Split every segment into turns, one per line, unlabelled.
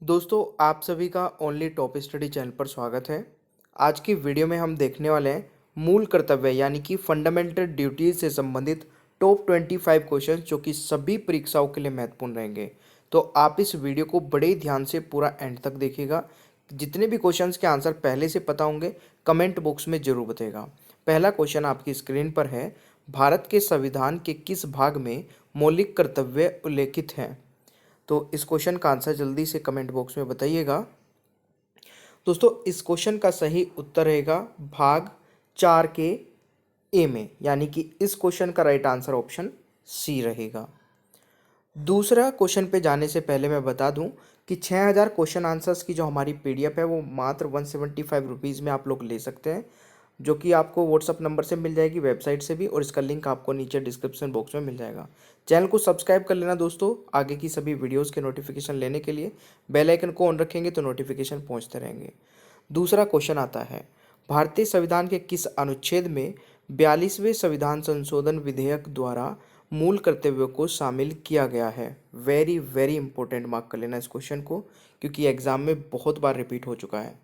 दोस्तों आप सभी का ओनली टॉप स्टडी चैनल पर स्वागत है। आज की वीडियो में हम देखने वाले हैं मूल कर्तव्य यानी कि फंडामेंटल ड्यूटीज से संबंधित टॉप 25 क्वेश्चन जो कि सभी परीक्षाओं के लिए महत्वपूर्ण रहेंगे। तो आप इस वीडियो को बड़े ही ध्यान से पूरा एंड तक देखिएगा। जितने भी क्वेश्चंस के आंसर पहले से पता होंगे कमेंट बॉक्स में जरूर बताइएगा। पहला क्वेश्चन आपकी स्क्रीन पर है, भारत के संविधान के किस भाग में मौलिक कर्तव्य उल्लेखित हैं? तो इस क्वेश्चन का आंसर जल्दी से कमेंट बॉक्स में बताइएगा। दोस्तों इस क्वेश्चन का सही उत्तर रहेगा भाग 4 के ए में, यानी कि इस क्वेश्चन का राइट आंसर ऑप्शन सी रहेगा। दूसरा क्वेश्चन पे जाने से पहले मैं बता दूं कि 6000 क्वेश्चन आंसर्स की जो हमारी पीडीएफ है वो मात्र 175 रुपीज़ में आप लोग ले सकते हैं, जो कि आपको व्हाट्सअप नंबर से मिल जाएगी, वेबसाइट से भी, और इसका लिंक आपको नीचे डिस्क्रिप्शन बॉक्स में मिल जाएगा। चैनल को सब्सक्राइब कर लेना दोस्तों, आगे की सभी वीडियोज़ के नोटिफिकेशन लेने के लिए बेल आइकन को ऑन रखेंगे तो नोटिफिकेशन पहुँचते रहेंगे। दूसरा क्वेश्चन आता है, भारतीय संविधान के किस अनुच्छेद में 42वें संविधान संशोधन विधेयक द्वारा मूल कर्तव्यों को शामिल किया गया है? वेरी वेरी इंपॉर्टेंट, मार्क कर लेना इस क्वेश्चन को, क्योंकि एग्जाम में बहुत बार रिपीट हो चुका है।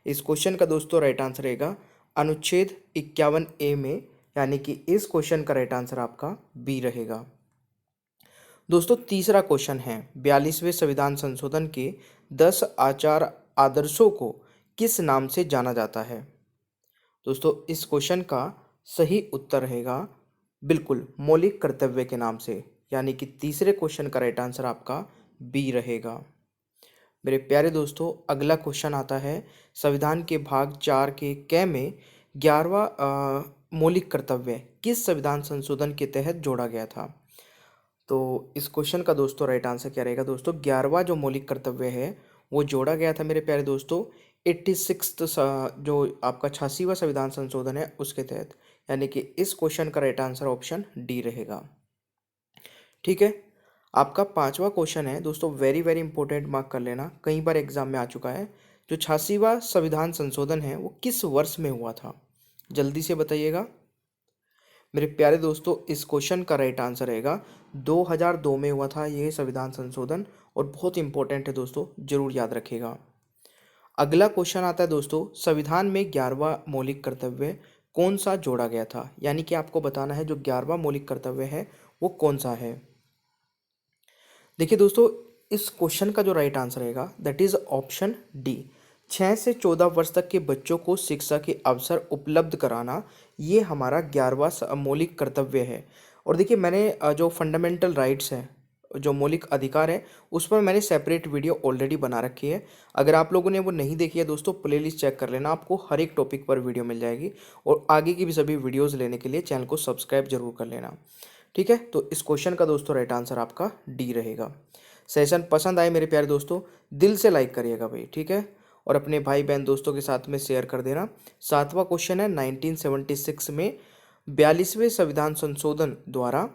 इस क्वेश्चन का दोस्तों राइट आंसर रहेगा अनुच्छेद 51A में, यानी कि इस क्वेश्चन का राइट आंसर आपका बी रहेगा। दोस्तों तीसरा क्वेश्चन है, 42वें संविधान संशोधन के 10 आचार आदर्शों को किस नाम से जाना जाता है? दोस्तों इस क्वेश्चन का सही उत्तर रहेगा बिल्कुल मौलिक कर्तव्य के नाम से, यानी कि तीसरे क्वेश्चन का राइट आंसर आपका बी रहेगा। मेरे प्यारे दोस्तों अगला क्वेश्चन आता है, संविधान के भाग 4 के क में 11वां मौलिक कर्तव्य किस संविधान संशोधन के तहत जोड़ा गया था? तो इस क्वेश्चन का दोस्तों राइट आंसर क्या रहेगा? दोस्तों 11वां जो मौलिक कर्तव्य है वो जोड़ा गया था मेरे प्यारे दोस्तों 86 जो आपका 86वां संविधान संशोधन है उसके तहत, यानी कि इस क्वेश्चन का राइट आंसर ऑप्शन डी रहेगा। ठीक है, आपका पांचवा क्वेश्चन है दोस्तों, वेरी वेरी इंपॉर्टेंट, मार्क कर लेना, कई बार एग्जाम में आ चुका है। जो 86वां संविधान संशोधन है वो किस वर्ष में हुआ था? जल्दी से बताइएगा मेरे प्यारे दोस्तों। इस क्वेश्चन का राइट आंसर रहेगा 2002 में हुआ था ये संविधान संशोधन, और बहुत इंपॉर्टेंट है दोस्तों, जरूर याद रखिएगा। अगला क्वेश्चन आता है दोस्तों, संविधान में 11वां मौलिक कर्तव्य कौन सा जोड़ा गया था? यानी कि आपको बताना है जो 11वां मौलिक कर्तव्य है वो कौन सा है। देखिए दोस्तों इस क्वेश्चन का जो राइट आंसर रहेगा दैट इज ऑप्शन डी, 6 से 14 वर्ष तक के बच्चों को शिक्षा के अवसर उपलब्ध कराना, ये हमारा 11वां मौलिक कर्तव्य है। और देखिए मैंने जो फंडामेंटल राइट्स हैं, जो मौलिक अधिकार है, उस पर मैंने सेपरेट वीडियो ऑलरेडी बना रखी है। अगर आप लोगों ने वो नहीं देखी है दोस्तों, प्लेलिस्ट चेक कर लेना, आपको हर एक टॉपिक पर वीडियो मिल जाएगी। और आगे की भी सभी वीडियोज़ लेने के लिए चैनल को सब्सक्राइब जरूर कर लेना। ठीक है, तो इस क्वेश्चन का दोस्तों राइट आंसर आपका डी रहेगा। सेशन पसंद आए मेरे प्यारे दोस्तों दिल से लाइक करिएगा भाई, ठीक है, और अपने भाई बहन दोस्तों के साथ में शेयर कर देना। सातवां क्वेश्चन है, 1976 में 42वें संविधान संशोधन द्वारा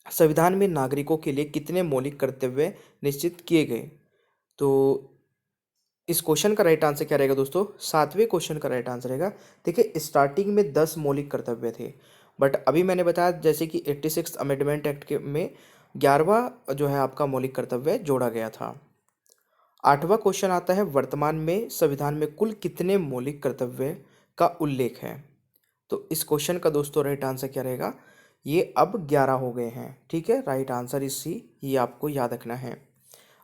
संविधान में नागरिकों के लिए कितने मौलिक कर्तव्य निश्चित किए गए? तो इस क्वेश्चन का राइट आंसर क्या रहेगा दोस्तों? सातवें क्वेश्चन का राइट आंसर रहेगा। देखिए स्टार्टिंग में 10 मौलिक कर्तव्य थे, बट अभी मैंने बताया जैसे कि 86 अमेंडमेंट एक्ट के में 11वां जो है आपका मौलिक कर्तव्य जोड़ा गया था। आठवां क्वेश्चन आता है, वर्तमान में संविधान में कुल कितने मौलिक कर्तव्य का उल्लेख है? तो इस क्वेश्चन का दोस्तों राइट आंसर क्या रहेगा? ये अब 11 हो गए हैं। ठीक है, राइट आंसर इज सी, ये आपको याद रखना है।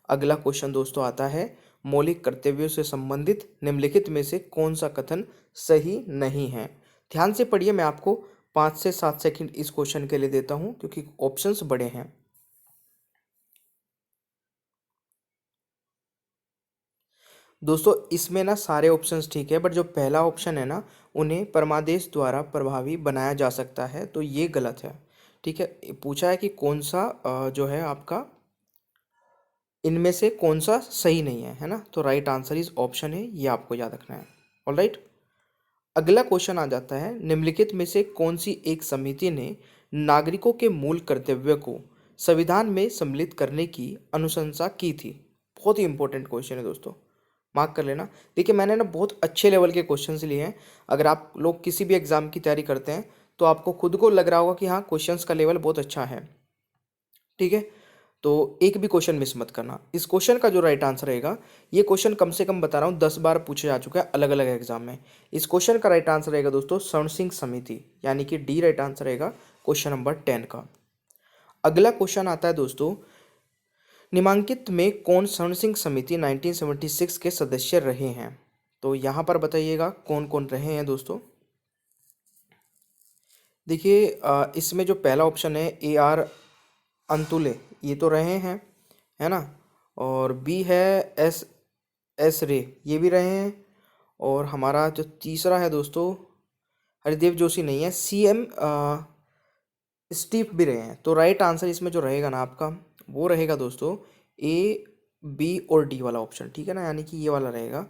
अगला क्वेश्चन दोस्तों आता है, मौलिक कर्तव्यों से संबंधित निम्नलिखित में से कौन सा कथन सही नहीं है? ध्यान से पढ़िए, मैं आपको 5 से 7 सेकंड इस क्वेश्चन के लिए देता हूं क्योंकि ऑप्शंस बड़े हैं। दोस्तों इसमें ना सारे ऑप्शंस ठीक है, बट जो पहला ऑप्शन है ना, उन्हें परमादेश द्वारा प्रभावी बनाया जा सकता है, तो ये गलत है। ठीक है, पूछा है कि कौन सा जो है आपका इनमें से कौन सा सही नहीं है ना, तो राइट आंसर इज ऑप्शन है, ये आपको याद रखना है। ऑलराइट, अगला क्वेश्चन आ जाता है, निम्नलिखित में से कौन सी एक समिति ने नागरिकों के मूल कर्तव्य को संविधान में सम्मिलित करने की अनुशंसा की थी? बहुत ही इंपॉर्टेंट क्वेश्चन है दोस्तों, मार्क कर लेना। देखिए मैंने ना बहुत अच्छे लेवल के क्वेश्चंस लिए हैं। अगर आप लोग किसी भी एग्जाम की तैयारी करते हैं तो आपको खुद को लग रहा होगा कि हाँ क्वेश्चंस का लेवल बहुत अच्छा है। ठीक है, तो एक भी क्वेश्चन मिस मत करना। इस क्वेश्चन का जो राइट आंसर रहेगा, ये क्वेश्चन कम से कम बता रहा हूँ 10 बार पूछे जा चुका है अलग अलग एग्जाम में। इस क्वेश्चन का राइट आंसर रहेगा दोस्तों स्वर्ण सिंह समिति, यानी कि डी राइट आंसर रहेगा क्वेश्चन नंबर 10 का। अगला क्वेश्चन आता है दोस्तों, निम्नलिखित में कौन स्वर्ण सिंह समिति 1976 के सदस्य रहे हैं? तो यहाँ पर बताइएगा कौन कौन रहे हैं दोस्तों। देखिए इसमें जो पहला ऑप्शन है AR अंतुले, ये तो रहे हैं, है ना। और बी है एस रे, ये भी रहे हैं। और हमारा जो तीसरा है दोस्तों हरिदेव जोशी नहीं है, CM स्टीव भी रहे हैं। तो राइट आंसर इसमें जो रहेगा ना आपका, वो रहेगा दोस्तों A, B और D वाला ऑप्शन, ठीक है ना, यानी कि ये वाला रहेगा,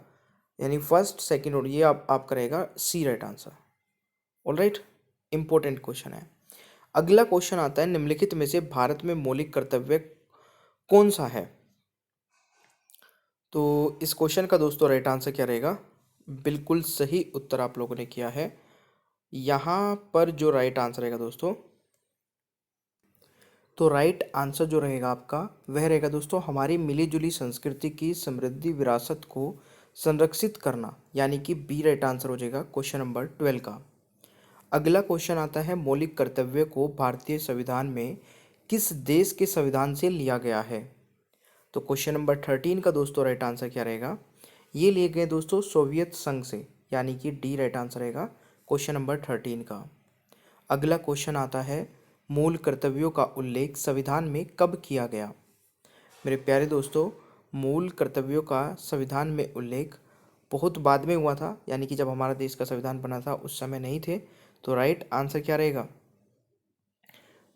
यानी फर्स्ट सेकंड और ये आपका रहेगा C right answer. Alright, important question है। अगला क्वेश्चन आता है, निम्नलिखित में से भारत में मौलिक कर्तव्य कौन सा है? तो इस क्वेश्चन का दोस्तों राइट आंसर क्या रहेगा? बिल्कुल सही उत्तर आप लोगों ने किया है। यहाँ पर जो राइट आंसर रहेगा दोस्तों, तो राइट आंसर जो रहेगा आपका वह रहेगा दोस्तों हमारी मिली जुली संस्कृति की समृद्धि विरासत को संरक्षित करना, यानी कि बी राइट आंसर हो जाएगा क्वेश्चन नंबर 12 का। अगला क्वेश्चन आता है, मौलिक कर्तव्य को भारतीय संविधान में किस देश के संविधान से लिया गया है? तो क्वेश्चन नंबर 13 का दोस्तों राइट आंसर क्या रहेगा? ये लिए गए दोस्तों सोवियत संघ से, यानी कि डी राइट आंसर रहेगा क्वेश्चन नंबर 13 का। अगला क्वेश्चन आता है, मूल कर्तव्यों का उल्लेख संविधान में कब किया गया? मेरे प्यारे दोस्तों, मूल कर्तव्यों का संविधान में उल्लेख बहुत बाद में हुआ था, यानी कि जब हमारा देश का संविधान बना था उस समय नहीं थे। तो राइट आंसर क्या रहेगा?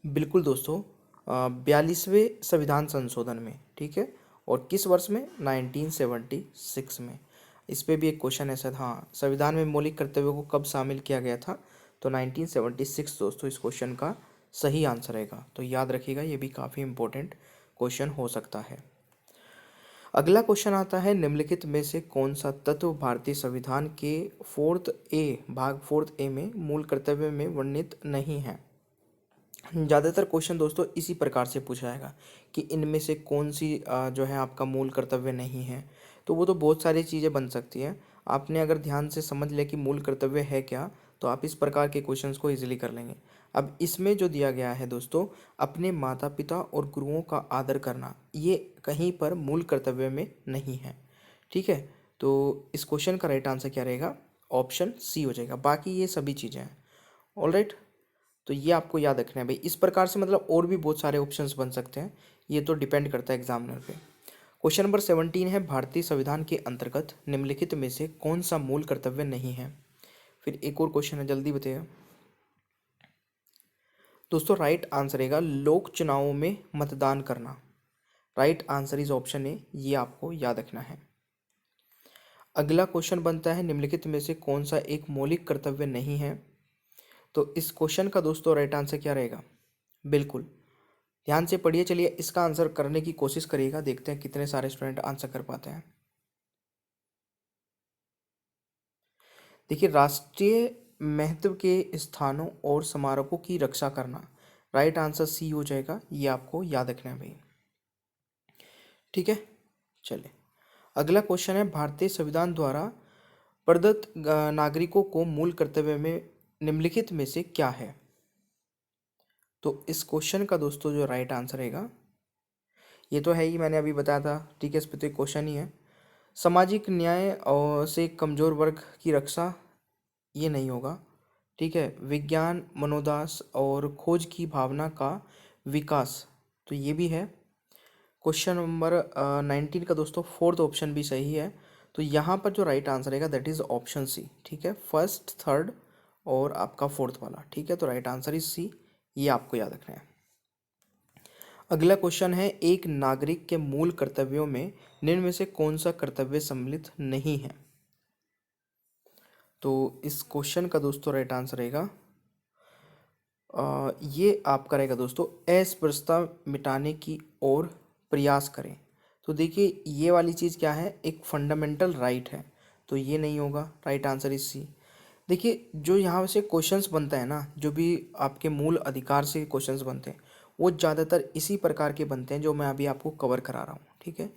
बिल्कुल दोस्तों 42वें संविधान संशोधन में, ठीक है। और किस वर्ष में? 1976 में। इस पे भी एक क्वेश्चन ऐसा था, हाँ, संविधान में मौलिक कर्तव्यों को कब शामिल किया गया था? तो 1976 दोस्तों इस क्वेश्चन का सही आंसर रहेगा। तो याद रखिएगा, ये भी काफ़ी इंपॉर्टेंट क्वेश्चन हो सकता है। अगला क्वेश्चन आता है, निम्नलिखित में से कौन सा तत्व भारतीय संविधान के 4 में मूल कर्तव्य में वर्णित नहीं है? ज़्यादातर क्वेश्चन दोस्तों इसी प्रकार से पूछा जाएगा कि इनमें से कौन सी जो है आपका मूल कर्तव्य नहीं है। तो वो तो बहुत सारी चीज़ें बन सकती हैं। आपने अगर ध्यान से समझ लिया कि मूल कर्तव्य है क्या, तो आप इस प्रकार के क्वेश्चंस को इजीली कर लेंगे। अब इसमें जो दिया गया है दोस्तों, अपने माता पिता और गुरुओं का आदर करना, ये कहीं पर मूल कर्तव्य में नहीं है, ठीक है। तो इस क्वेश्चन का राइट आंसर क्या रहेगा? ऑप्शन सी हो जाएगा। बाकी ये सभी चीज़ें हैं। ऑलराइट, तो ये आपको याद रखना है भाई। इस प्रकार से मतलब और भी बहुत सारे ऑप्शंस बन सकते हैं, ये तो डिपेंड करता है एग्जामिनर पे। क्वेश्चन नंबर 17 है, भारतीय संविधान के अंतर्गत निम्नलिखित में से कौन सा मूल कर्तव्य नहीं है? फिर एक और क्वेश्चन है, जल्दी बताइएगा दोस्तों। राइट आंसर रहेगा लोक चुनावों में मतदान करना। Right answer is option A, ये आपको याद रखना है। अगला क्वेश्चन बनता है, निम्नलिखित में से कौन सा एक मौलिक कर्तव्य नहीं है? तो इस क्वेश्चन का दोस्तों राइट आंसर क्या रहेगा? बिल्कुल ध्यान से पढ़िए, चलिए इसका आंसर करने की कोशिश करिएगा, देखते हैं कितने सारे स्टूडेंट आंसर कर पाते हैं। देखिए, राष्ट्रीय महत्व के स्थानों और स्मारकों की रक्षा करना। राइट आंसर सी हो जाएगा, ये आपको याद रखना है भाई, ठीक है। चलिए अगला क्वेश्चन है, भारतीय संविधान द्वारा प्रदत्त नागरिकों को मूल कर्तव्य में निम्नलिखित में से क्या है? तो इस क्वेश्चन का दोस्तों जो राइट आंसर रहेगा, ये तो है ही, मैंने अभी बताया था, ठीक है, इस पे तो क्वेश्चन ही है। सामाजिक न्याय और से कमजोर वर्ग की रक्षा, ये नहीं होगा, ठीक है। विज्ञान, मनोदास और खोज की भावना का विकास, तो ये भी है। क्वेश्चन नंबर 19 का दोस्तों फोर्थ ऑप्शन भी सही है। तो यहाँ पर जो राइट आंसर रहेगा दैट इज ऑप्शन सी, ठीक है, फर्स्ट, थर्ड और आपका फोर्थ वाला, ठीक है। तो राइट आंसर इज सी, ये आपको याद रखना है। अगला क्वेश्चन है, एक नागरिक के मूल कर्तव्यों में निम्न में से कौन सा कर्तव्य सम्मिलित नहीं है? तो इस क्वेश्चन का दोस्तों राइट आंसर रहेगा ये आपका रहेगा दोस्तों, अस्पृश्यता मिटाने की ओर प्रयास करें। तो देखिए ये वाली चीज़ क्या है, एक फंडामेंटल राइट है, तो ये नहीं होगा, राइट आंसर इज सी। देखिए जो यहाँ से क्वेश्चंस बनता है ना, जो भी आपके मूल अधिकार से क्वेश्चंस बनते हैं, वो ज़्यादातर इसी प्रकार के बनते हैं जो मैं अभी आपको कवर करा रहा हूँ, ठीक है।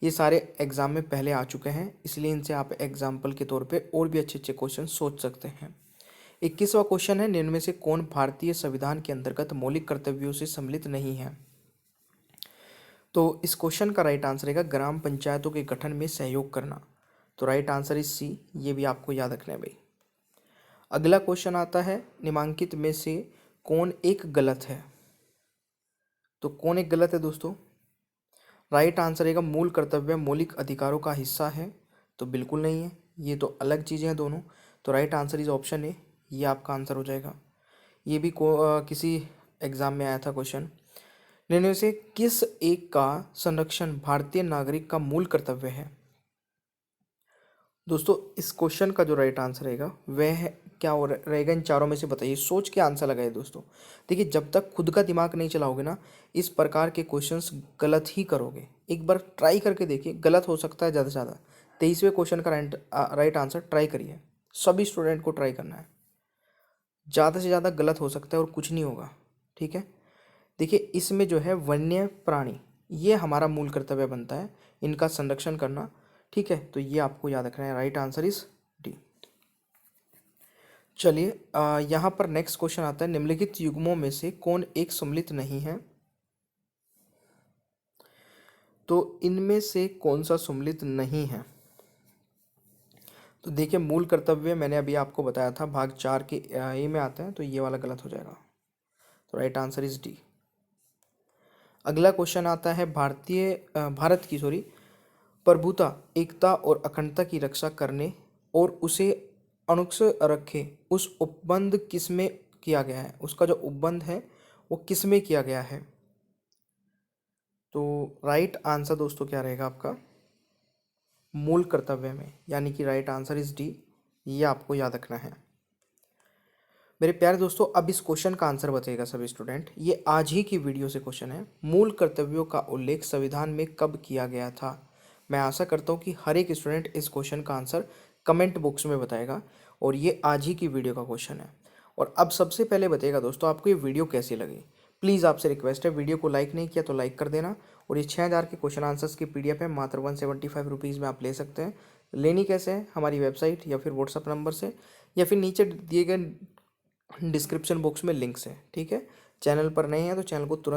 ये सारे एग्ज़ाम में पहले आ चुके हैं, इसलिए इनसे आप एग्जाम्पल के तौर पे और भी अच्छे अच्छे क्वेश्चन सोच सकते हैं। 21वां क्वेश्चन है, निम्न में से कौन भारतीय संविधान के अंतर्गत मौलिक कर्तव्यों से सम्मिलित नहीं है। तो इस क्वेश्चन का राइट आंसर रहेगा ग्राम पंचायतों के गठन में सहयोग करना। तो राइट आंसर इज सी, ये भी आपको याद रखना है भाई। अगला क्वेश्चन आता है, निम्नलिखित में से कौन एक गलत है। तो कौन एक गलत है दोस्तों, राइट आंसर रहेगा मूल कर्तव्य मौलिक अधिकारों का हिस्सा है। तो बिल्कुल नहीं है, ये तो अलग चीज़ें हैं दोनों। तो right answer is option A, ये आपका आंसर हो जाएगा। ये भी किसी एग्जाम में आया था क्वेश्चन, निम्न में से किस एक का संरक्षण भारतीय नागरिक का मूल कर्तव्य है। दोस्तों इस क्वेश्चन का जो राइट आंसर रहेगा वह है क्या रहेगा, इन चारों में से बताइए, सोच के आंसर लगाइए दोस्तों। देखिए जब तक खुद का दिमाग नहीं चलाओगे ना, इस प्रकार के क्वेश्चंस गलत ही करोगे। एक बार ट्राई करके देखिए, गलत हो सकता है ज़्यादा से ज़्यादा। 23वें क्वेश्चन का राइट आंसर ट्राई करिए, सभी स्टूडेंट को ट्राई करना है। ज़्यादा से ज़्यादा गलत हो सकता है और कुछ नहीं होगा, ठीक है। देखिए इसमें जो है वन्य प्राणी, ये हमारा मूल कर्तव्य बनता है, इनका संरक्षण करना, ठीक है। तो ये आपको याद रखना है, राइट आंसर इज डी। चलिए यहाँ पर नेक्स्ट क्वेश्चन आता है, निम्नलिखित युग्मों में से कौन एक सम्मिलित नहीं है। तो इनमें से कौन सा सम्मिलित नहीं है। तो देखिए मूल कर्तव्य मैंने अभी आपको बताया था, भाग 4 के ए में आता है, तो ये वाला गलत हो जाएगा। तो राइट आंसर इज डी। अगला क्वेश्चन आता है, भारत की प्रभुता, एकता और अखंडता की रक्षा करने और उसे अणुक्ष रखे उस उपबंध किसमें किया गया है। उसका जो उपबंध है वो किसमें किया गया है। तो राइट आंसर दोस्तों क्या रहेगा आपका, मूल कर्तव्य में, यानी कि राइट आंसर इज डी, ये आपको याद रखना है। मेरे प्यारे दोस्तों अब इस क्वेश्चन का आंसर बताइएगा सभी स्टूडेंट, ये आज ही की वीडियो से क्वेश्चन है, मूल कर्तव्यों का उल्लेख संविधान में कब किया गया था। मैं आशा करता हूँ कि हर एक स्टूडेंट इस क्वेश्चन का आंसर कमेंट बॉक्स में बताएगा, और ये आज ही की वीडियो का क्वेश्चन है। और अब सबसे पहले बताइएगा दोस्तों आपको ये वीडियो कैसी लगी। प्लीज़ आपसे रिक्वेस्ट है, वीडियो को लाइक नहीं किया तो लाइक कर देना। और ये 6000 के क्वेश्चन आंसर्स की PDF है, मात्र 175 रुपीज़ में आप ले सकते हैं। लेनी कैसे है, हमारी वेबसाइट या फिर व्हाट्सअप नंबर से, या फिर नीचे दिए गए डिस्क्रिप्शन बॉक्स में लिंक्स है, ठीक है। चैनल पर नए हैं तो चैनल को तुरंत